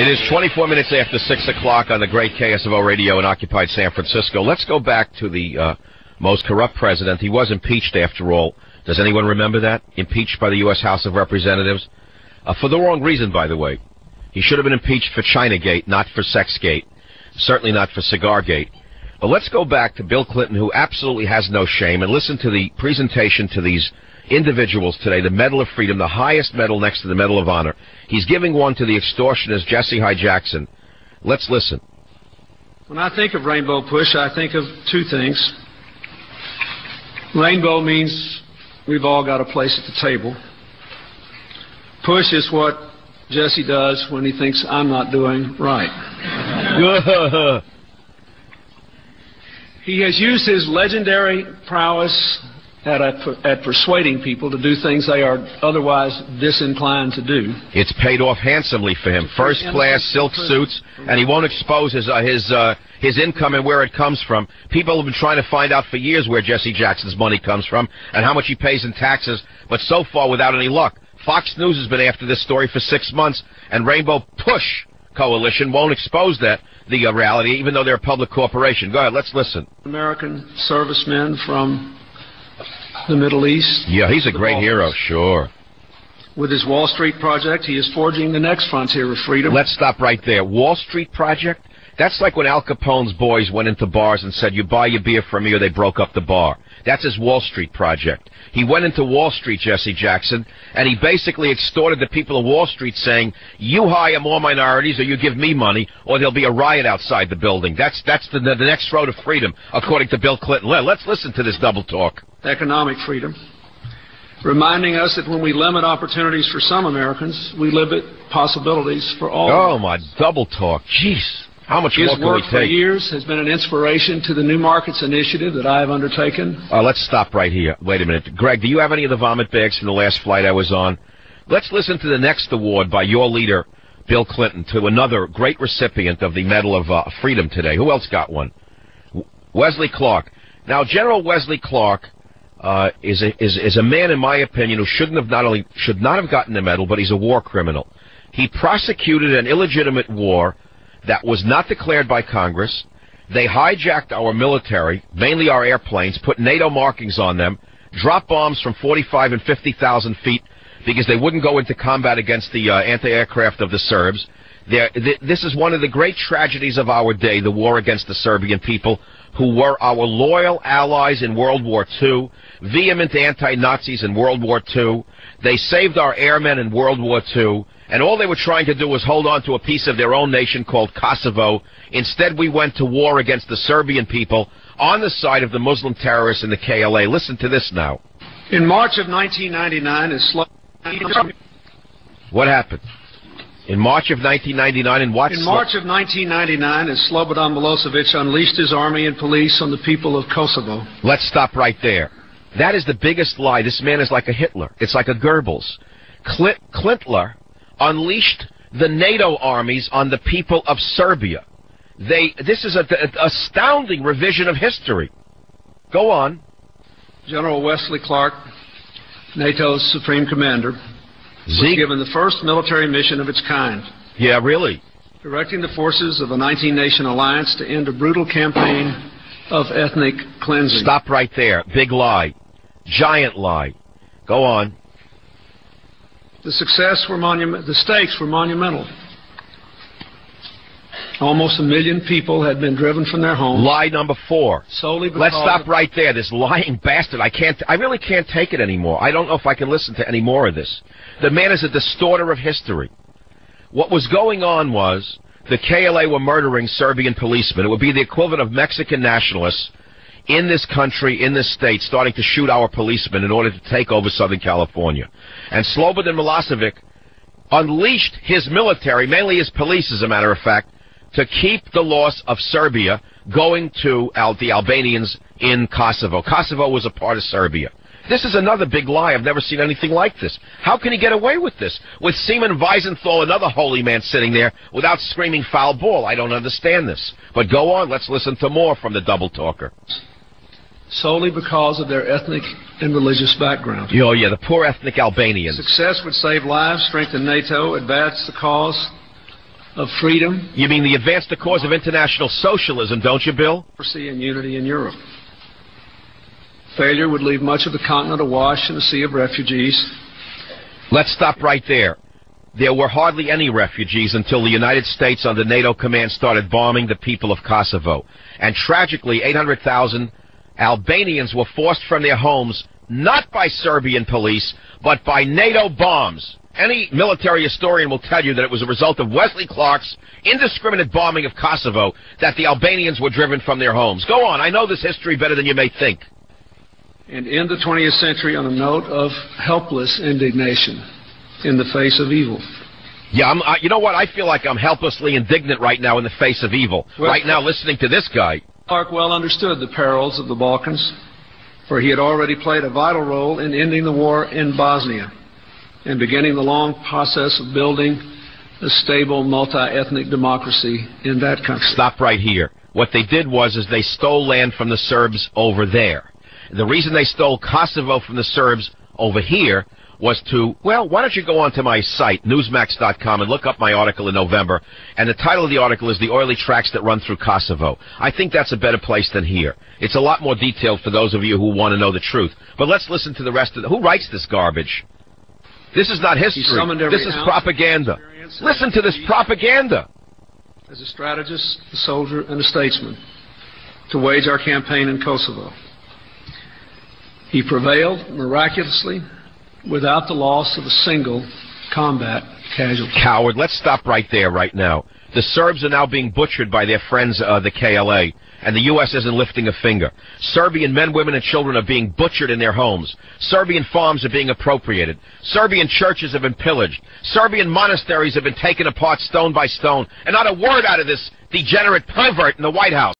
It is 24 minutes after 6 o'clock on the great KSFO radio in occupied San Francisco. Let's go back to the most corrupt president. He was impeached, after all. Does anyone remember that? Impeached by the U.S. House of Representatives. For the wrong reason, by the way. He should have been impeached for Chinagate, not for Sexgate. Certainly not for Cigargate. But let's go back to Bill Clinton, who absolutely has no shame, and listen to the presentation to these individuals today, the Medal of Freedom, the highest medal next to the Medal of Honor. He's giving one to the extortionist Jesse Hy Jackson. Let's listen. When I think of Rainbow Push, I think of two things. Rainbow means we've all got a place at the table. Push is what Jesse does when he thinks I'm not doing right. He has used his legendary prowess at persuading people to do things they are otherwise disinclined to do. It's paid off handsomely for him. First class silk suits, and he won't expose his income and where it comes from. People have been trying to find out for years where Jesse Jackson's money comes from and how much he pays in taxes, but so far without any luck. Fox News has been after this story for 6 months, and Rainbow Push Coalition won't expose the reality, even though they're a public corporation. Go ahead, let's listen. American servicemen from the Middle East. Yeah, he's a great hero, sure. With his Wall Street project, he is forging the next frontier of freedom. Let's stop right there. Wall Street project? That's like when Al Capone's boys went into bars and said, you buy your beer from me, or they broke up the bar. That's his Wall Street project. He went into Wall Street, Jesse Jackson, and he basically extorted the people of Wall Street, saying, you hire more minorities or you give me money, or there'll be a riot outside the building. That's the next road to freedom, according to Bill Clinton. Let's listen to this double talk. Economic freedom, reminding us that when we limit opportunities for some Americans, we limit possibilities for all. Oh, my double talk. Jeez. How much more can we take? His work for years has been an inspiration to the New Markets Initiative that I have undertaken. Let's stop right here. Wait a minute. Greg, do you have any of the vomit bags from the last flight I was on? Let's listen to the next award by your leader, Bill Clinton, to another great recipient of the Medal of Freedom today. Who else got one? Wesley Clark. Now, General Wesley Clark is a man, in my opinion, who should not have gotten the medal, but he's a war criminal. He prosecuted an illegitimate war that was not declared by Congress. They hijacked our military, mainly our airplanes, put NATO markings on them, dropped bombs from 45 and 50,000 feet because they wouldn't go into combat against the anti-aircraft of the Serbs. This is one of the great tragedies of our day, the war against the Serbian people, who were our loyal allies in World War II, vehement anti-Nazis in World War II. They saved our airmen in World War II. And all they were trying to do was hold on to a piece of their own nation called Kosovo. Instead, we went to war against the Serbian people on the side of the Muslim terrorists in the KLA. Listen to this now. In March of 1999, What happened? In March of 1999, in what? In March of 1999, as Slobodan Milosevic unleashed his army and police on the people of Kosovo. Let's stop right there. That is the biggest lie. This man is like a Hitler. It's like a Goebbels. Clintler unleashed the NATO armies on the people of Serbia. This is an astounding revision of history. Go on. General Wesley Clark, NATO's supreme commander, was given the first military mission of its kind. Yeah, really? Directing the forces of a 19-nation alliance to end a brutal campaign of ethnic cleansing. Stop right there. Big lie. Giant lie. Go on. The stakes were monumental. Almost 1 million people had been driven from their homes. Lie number 4. Solely because Let's stop right there. This lying bastard. I really can't take it anymore. I don't know if I can listen to any more of this. The man is a distorter of history. What was going on was the KLA were murdering Serbian policemen. It would be the equivalent of Mexican nationalists in this country, in this state, starting to shoot our policemen in order to take over Southern California. And Slobodan Milosevic unleashed his military, mainly his police, as a matter of fact, to keep the loss of Serbia going to the Albanians in Kosovo. Kosovo was a part of Serbia. This is another big lie. I've never seen anything like this. How can he get away with this? With Seaman Wiesenthal, another holy man, sitting there without screaming foul ball. I don't understand this. But go on. Let's listen to more from the double talker. Solely because of their ethnic and religious background. Oh, yeah, the poor ethnic Albanians. Success would save lives, strengthen NATO, advance the cause of freedom. You mean the advance the cause of international socialism, don't you, Bill? Democracy and unity in Europe. Failure would leave much of the continent awash in a sea of refugees. Let's stop right there. There were hardly any refugees until the United States under NATO command started bombing the people of Kosovo. And tragically, 800,000 Albanians were forced from their homes, not by Serbian police, but by NATO bombs. Any military historian will tell you that it was a result of Wesley Clark's indiscriminate bombing of Kosovo that the Albanians were driven from their homes. Go on, I know this history better than you may think. And end the 20th century on a note of helpless indignation in the face of evil. Yeah, you know what? I feel like I'm helplessly indignant right now in the face of evil. Right now, listening to this guy. Clark well understood the perils of the Balkans, for he had already played a vital role in ending the war in Bosnia and beginning the long process of building a stable multi-ethnic democracy in that country. Stop right here. What they did was they stole land from the Serbs over there. The reason they stole Kosovo from the Serbs over here was to, well, why don't you go onto my site, Newsmax.com, and look up my article in November, and the title of the article is The Oily Tracks That Run Through Kosovo. I think that's a better place than here. It's a lot more detailed for those of you who want to know the truth. But let's listen to the rest of who writes this garbage? This is not history. This is propaganda. Listen to this propaganda. As a strategist, a soldier, and a statesman, to wage our campaign in Kosovo. He prevailed miraculously, without the loss of a single combat casualty. Coward, let's stop right there right now. The Serbs are now being butchered by their friends, the KLA, and the U.S. isn't lifting a finger. Serbian men, women, and children are being butchered in their homes. Serbian farms are being appropriated. Serbian churches have been pillaged. Serbian monasteries have been taken apart stone by stone, and not a word out of this degenerate pervert in the White House.